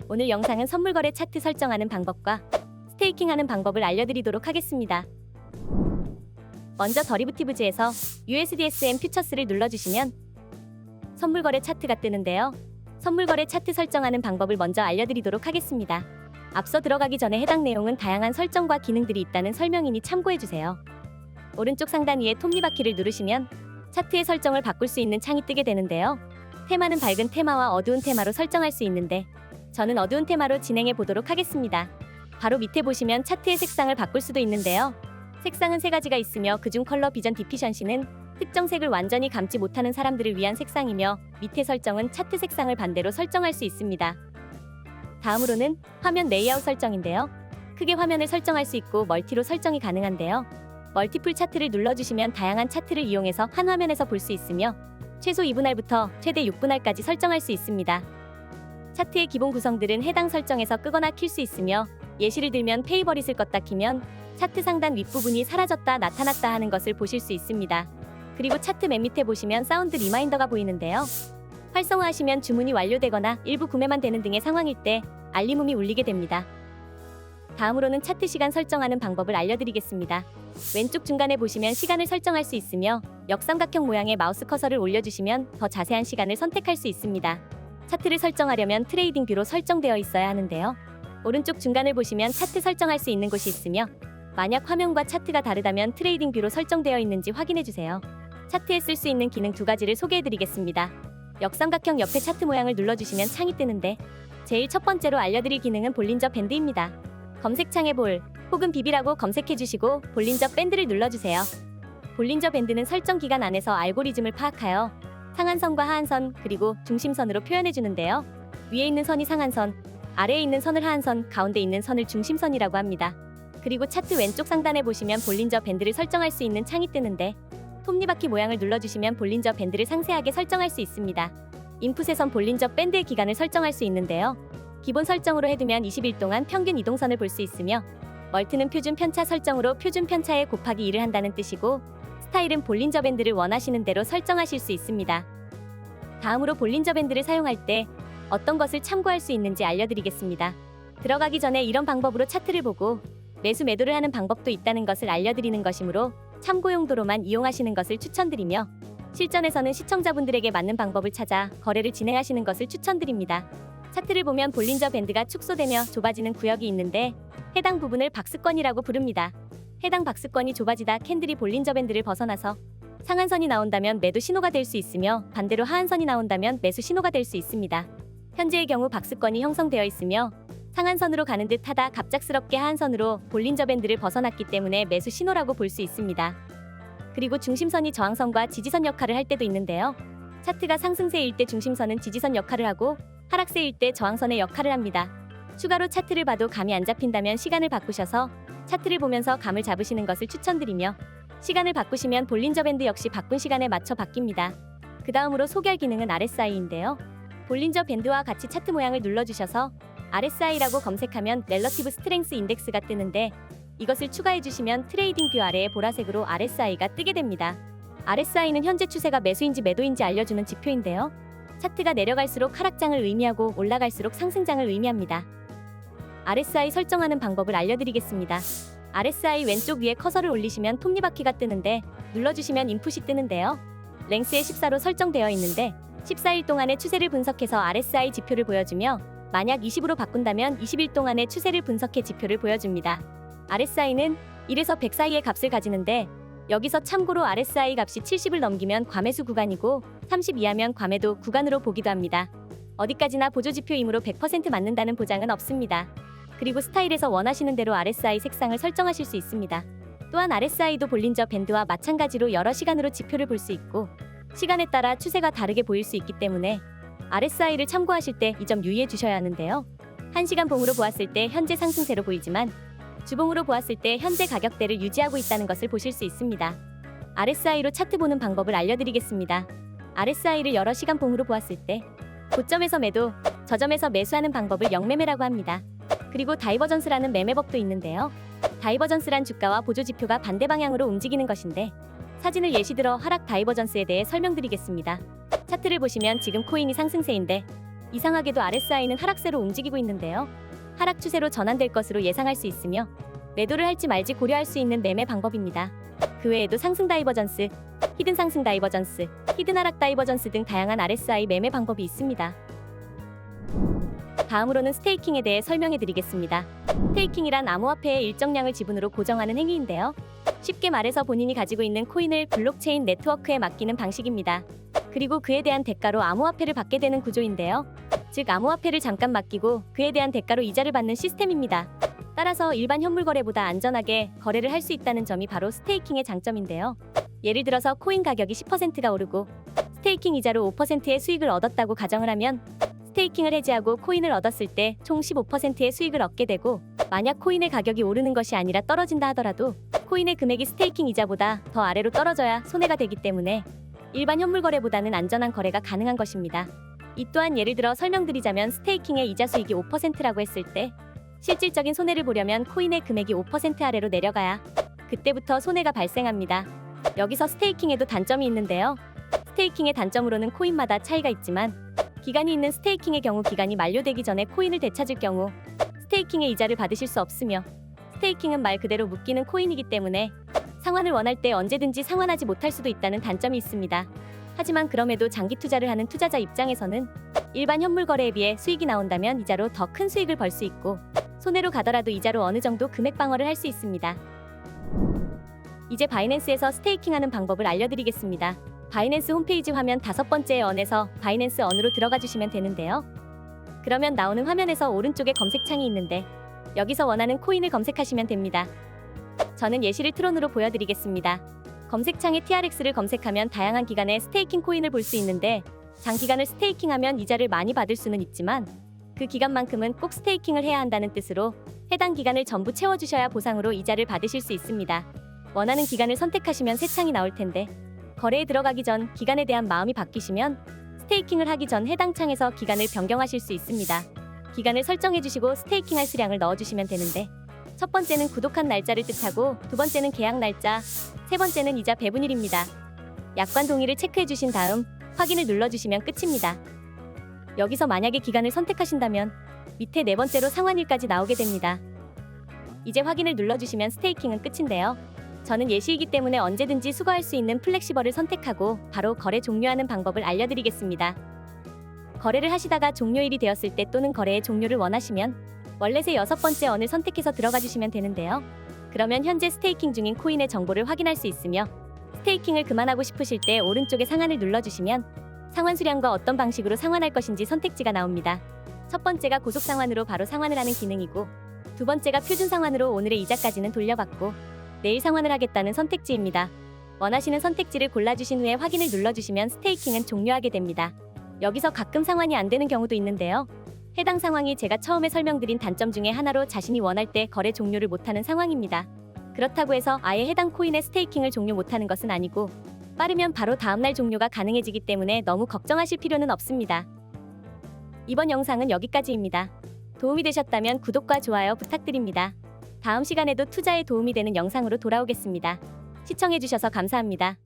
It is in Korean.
오늘 영상은 선물거래 차트 설정하는 방법과 스테이킹하는 방법을 알려드리도록 하겠습니다. 먼저 더리브티브즈에서 USDSM 퓨처스를 눌러주시면 선물거래 차트가 뜨는데요. 선물거래 차트 설정하는 방법을 먼저 알려드리도록 하겠습니다. 앞서 들어가기 전에 해당 내용은 다양한 설정과 기능들이 있다는 설명이니 참고해주세요. 오른쪽 상단 위에 톱니바퀴를 누르시면 차트의 설정을 바꿀 수 있는 창이 뜨게 되는데요. 테마는 밝은 테마와 어두운 테마로 설정할 수 있는데 저는 어두운 테마로 진행해 보도록 하겠습니다. 바로 밑에 보시면 차트의 색상을 바꿀 수도 있는데요. 색상은 3가지가 있으며 그중 컬러 비전 디피션시는 특정 색을 완전히 감지 못하는 사람들을 위한 색상이며 밑에 설정은 차트 색상을 반대로 설정할 수 있습니다. 다음으로는 화면 레이아웃 설정인데요. 크게 화면을 설정할 수 있고 멀티로 설정이 가능한데요. 멀티풀 차트를 눌러주시면 다양한 차트를 이용해서 한 화면에서 볼 수 있으며 최소 2분할부터 최대 6분할까지 설정할 수 있습니다. 차트의 기본 구성들은 해당 설정에서 끄거나 킬 수 있으며 예시를 들면 페이버릿을 껐다 키면 차트 상단 윗부분이 사라졌다 나타났다 하는 것을 보실 수 있습니다. 그리고 차트 맨 밑에 보시면 사운드 리마인더가 보이는데요. 활성화하시면 주문이 완료되거나 일부 구매만 되는 등의 상황일 때 알림음이 울리게 됩니다. 다음으로는 차트 시간 설정하는 방법을 알려드리겠습니다. 왼쪽 중간에 보시면 시간을 설정할 수 있으며 역삼각형 모양의 마우스 커서를 올려주시면 더 자세한 시간을 선택할 수 있습니다. 차트를 설정하려면 트레이딩 뷰로 설정되어 있어야 하는데요. 오른쪽 중간을 보시면 차트 설정할 수 있는 곳이 있으며 만약 화면과 차트가 다르다면 트레이딩 뷰로 설정되어 있는지 확인해주세요. 차트에 쓸 수 있는 기능 2가지를 소개해드리겠습니다. 역삼각형 옆에 차트 모양을 눌러주시면 창이 뜨는데 제일 첫 번째로 알려드릴 기능은 볼린저 밴드입니다. 검색창에 볼 혹은 비비라고 검색해주시고 볼린저 밴드를 눌러주세요. 볼린저 밴드는 설정 기간 안에서 알고리즘을 파악하여 상한선과 하한선 그리고 중심선으로 표현해주는데요. 위에 있는 선이 상한선, 아래에 있는 선을 하한선, 가운데 있는 선을 중심선이라고 합니다. 그리고 차트 왼쪽 상단에 보시면 볼린저 밴드를 설정할 수 있는 창이 뜨는데 톱니바퀴 모양을 눌러주시면 볼린저 밴드를 상세하게 설정할 수 있습니다. 인풋에선 볼린저 밴드의 기간을 설정할 수 있는데요. 기본 설정으로 해두면 20일 동안 평균 이동선을 볼 수 있으며 멀티는 표준 편차 설정으로 표준 편차에 곱하기 2를 한다는 뜻이고 스타일은 볼린저 밴드를 원하시는 대로 설정하실 수 있습니다. 다음으로 볼린저 밴드를 사용할 때 어떤 것을 참고할 수 있는지 알려드리겠습니다. 들어가기 전에 이런 방법으로 차트를 보고 매수 매도를 하는 방법도 있다는 것을 알려드리는 것이므로 참고 용도로만 이용하시는 것을 추천드리며 실전에서는 시청자분들에게 맞는 방법을 찾아 거래를 진행하시는 것을 추천드립니다. 차트를 보면 볼린저 밴드가 축소되며 좁아지는 구역이 있는데 해당 부분을 박스권이라고 부릅니다. 해당 박스권이 좁아지다 캔들이 볼린저 밴드를 벗어나서 상한선이 나온다면 매도 신호가 될 수 있으며 반대로 하한선이 나온다면 매수 신호가 될 수 있습니다. 현재의 경우 박스권이 형성되어 있으며 상한선으로 가는 듯 하다 갑작스럽게 하한선으로 볼린저 밴드를 벗어났기 때문에 매수 신호라고 볼 수 있습니다. 그리고 중심선이 저항선과 지지선 역할을 할 때도 있는데요. 차트가 상승세일 때 중심선은 지지선 역할을 하고 하락세일 때 저항선의 역할을 합니다. 추가로 차트를 봐도 감이 안 잡힌다면 시간을 바꾸셔서 차트를 보면서 감을 잡으시는 것을 추천드리며 시간을 바꾸시면 볼린저 밴드 역시 바꾼 시간에 맞춰 바뀝니다. 그 다음으로 소개할 기능은 RSI인데요. 볼린저 밴드와 같이 차트 모양을 눌러주셔서 RSI라고 검색하면 렐러티브 스트렝스 인덱스가 뜨는데 이것을 추가해주시면 트레이딩 뷰 아래에 보라색으로 RSI가 뜨게 됩니다. RSI는 현재 추세가 매수인지 매도인지 알려주는 지표인데요. 차트가 내려갈수록 하락장을 의미하고 올라갈수록 상승장을 의미합니다. RSI 설정하는 방법을 알려드리겠습니다. RSI 왼쪽 위에 커서를 올리시면 톱니바퀴가 뜨는데 눌러주시면 인풋이 뜨는데요. 랭스에 14로 설정되어 있는데 14일 동안의 추세를 분석해서 RSI 지표를 보여주며 만약 20으로 바꾼다면 20일 동안의 추세를 분석해 지표를 보여줍니다. RSI는 1에서 100 사이의 값을 가지는데 여기서 참고로 RSI 값이 70을 넘기면 과매수 구간이고 30 이하면 과매도 구간으로 보기도 합니다. 어디까지나 보조지표이므로 100% 맞는다는 보장은 없습니다. 그리고 스타일에서 원하시는 대로 RSI 색상을 설정하실 수 있습니다. 또한 RSI도 볼린저 밴드와 마찬가지로 여러 시간으로 지표를 볼 수 있고 시간에 따라 추세가 다르게 보일 수 있기 때문에 RSI를 참고하실 때 이 점 유의해 주셔야 하는데요. 1시간 봉으로 보았을 때 현재 상승세로 보이지만 주봉으로 보았을 때 현재 가격대를 유지하고 있다는 것을 보실 수 있습니다. RSI로 차트 보는 방법을 알려드리겠습니다. RSI를 여러 시간 봉으로 보았을 때 고점에서 매도, 저점에서 매수하는 방법을 영매매라고 합니다. 그리고 다이버전스라는 매매법도 있는데요. 다이버전스란 주가와 보조지표가 반대 방향으로 움직이는 것인데 사진을 예시 들어 하락 다이버전스에 대해 설명드리겠습니다. 차트를 보시면 지금 코인이 상승세인데 이상하게도 RSI는 하락세로 움직이고 있는데요. 하락 추세로 전환될 것으로 예상할 수 있으며 매도를 할지 말지 고려할 수 있는 매매 방법입니다. 그 외에도 상승 다이버전스, 히든 상승 다이버전스, 히든 하락 다이버전스 등 다양한 RSI 매매 방법이 있습니다. 다음으로는 스테이킹에 대해 설명해 드리겠습니다. 스테이킹이란 암호화폐의 일정량을 지분으로 고정하는 행위인데요. 쉽게 말해서 본인이 가지고 있는 코인을 블록체인 네트워크에 맡기는 방식입니다. 그리고 그에 대한 대가로 암호화폐를 받게 되는 구조인데요. 즉 암호화폐를 잠깐 맡기고 그에 대한 대가로 이자를 받는 시스템입니다. 따라서 일반 현물 거래보다 안전하게 거래를 할 수 있다는 점이 바로 스테이킹의 장점인데요. 예를 들어서 코인 가격이 10%가 오르고 스테이킹 이자로 5%의 수익을 얻었다고 가정을 하면 스테이킹을 해지하고 코인을 얻었을 때 총 15%의 수익을 얻게 되고, 만약 코인의 가격이 오르는 것이 아니라 떨어진다 하더라도 코인의 금액이 스테이킹 이자보다 더 아래로 떨어져야 손해가 되기 때문에 일반 현물 거래보다는 안전한 거래가 가능한 것입니다. 이 또한 예를 들어 설명드리자면 스테이킹의 이자 수익이 5%라고 했을 때 실질적인 손해를 보려면 코인의 금액이 5% 아래로 내려가야 그때부터 손해가 발생합니다. 여기서 스테이킹에도 단점이 있는데요. 스테이킹의 단점으로는 코인마다 차이가 있지만 기간이 있는 스테이킹의 경우 기간이 만료되기 전에 코인을 되찾을 경우 스테이킹의 이자를 받으실 수 없으며, 스테이킹은 말 그대로 묶이는 코인이기 때문에 상환을 원할 때 언제든지 상환하지 못할 수도 있다는 단점이 있습니다. 하지만 그럼에도 장기 투자를 하는 투자자 입장에서는 일반 현물 거래에 비해 수익이 나온다면 이자로 더 큰 수익을 벌 수 있고, 손해로 가더라도 이자로 어느 정도 금액 방어를 할 수 있습니다. 이제 바이낸스에서 스테이킹하는 방법을 알려드리겠습니다. 바이낸스 홈페이지 화면 5번째 언에서 바이낸스 언으로 들어가 주시면 되는데요. 그러면 나오는 화면에서 오른쪽에 검색창이 있는데 여기서 원하는 코인을 검색하시면 됩니다. 저는 예시를 트론으로 보여드리겠습니다. 검색창에 TRX를 검색하면 다양한 기간의 스테이킹 코인을 볼 수 있는데, 장기간을 스테이킹하면 이자를 많이 받을 수는 있지만 그 기간만큼은 꼭 스테이킹을 해야 한다는 뜻으로 해당 기간을 전부 채워주셔야 보상으로 이자를 받으실 수 있습니다. 원하는 기간을 선택하시면 새 창이 나올 텐데, 거래에 들어가기 전 기간에 대한 마음이 바뀌시면 스테이킹을 하기 전 해당 창에서 기간을 변경하실 수 있습니다. 기간을 설정해 주시고 스테이킹할 수량을 넣어주시면 되는데, 첫 번째는 구독한 날짜를 뜻하고, 두 번째는 계약 날짜, 세 번째는 이자 배분일입니다. 약관 동의를 체크해 주신 다음 확인을 눌러주시면 끝입니다. 여기서 만약에 기간을 선택하신다면 밑에 네 번째로 상환일까지 나오게 됩니다. 이제 확인을 눌러주시면 스테이킹은 끝인데요. 저는 예시이기 때문에 언제든지 수거할 수 있는 플렉시벌을 선택하고 바로 거래 종료하는 방법을 알려드리겠습니다. 거래를 하시다가 종료일이 되었을 때 또는 거래의 종료를 원하시면 월렛의 6번째 언을 선택해서 들어가 주시면 되는데요. 그러면 현재 스테이킹 중인 코인의 정보를 확인할 수 있으며, 스테이킹을 그만하고 싶으실 때 오른쪽에 상한을 눌러주시면 상환 수량과 어떤 방식으로 상환할 것인지 선택지가 나옵니다. 첫 번째가 고속 상환으로 바로 상환을 하는 기능이고, 두 번째가 표준 상환으로 오늘의 이자까지는 돌려받고 내일 상환을 하겠다는 선택지입니다. 원하시는 선택지를 골라주신 후에 확인을 눌러주시면 스테이킹은 종료하게 됩니다. 여기서 가끔 상환이 안 되는 경우도 있는데요. 해당 상황이 제가 처음에 설명드린 단점 중에 하나로 자신이 원할 때 거래 종료를 못하는 상황입니다. 그렇다고 해서 아예 해당 코인의 스테이킹을 종료 못하는 것은 아니고, 빠르면 바로 다음날 종료가 가능해지기 때문에 너무 걱정하실 필요는 없습니다. 이번 영상은 여기까지입니다. 도움이 되셨다면 구독과 좋아요 부탁드립니다. 다음 시간에도 투자에 도움이 되는 영상으로 돌아오겠습니다. 시청해주셔서 감사합니다.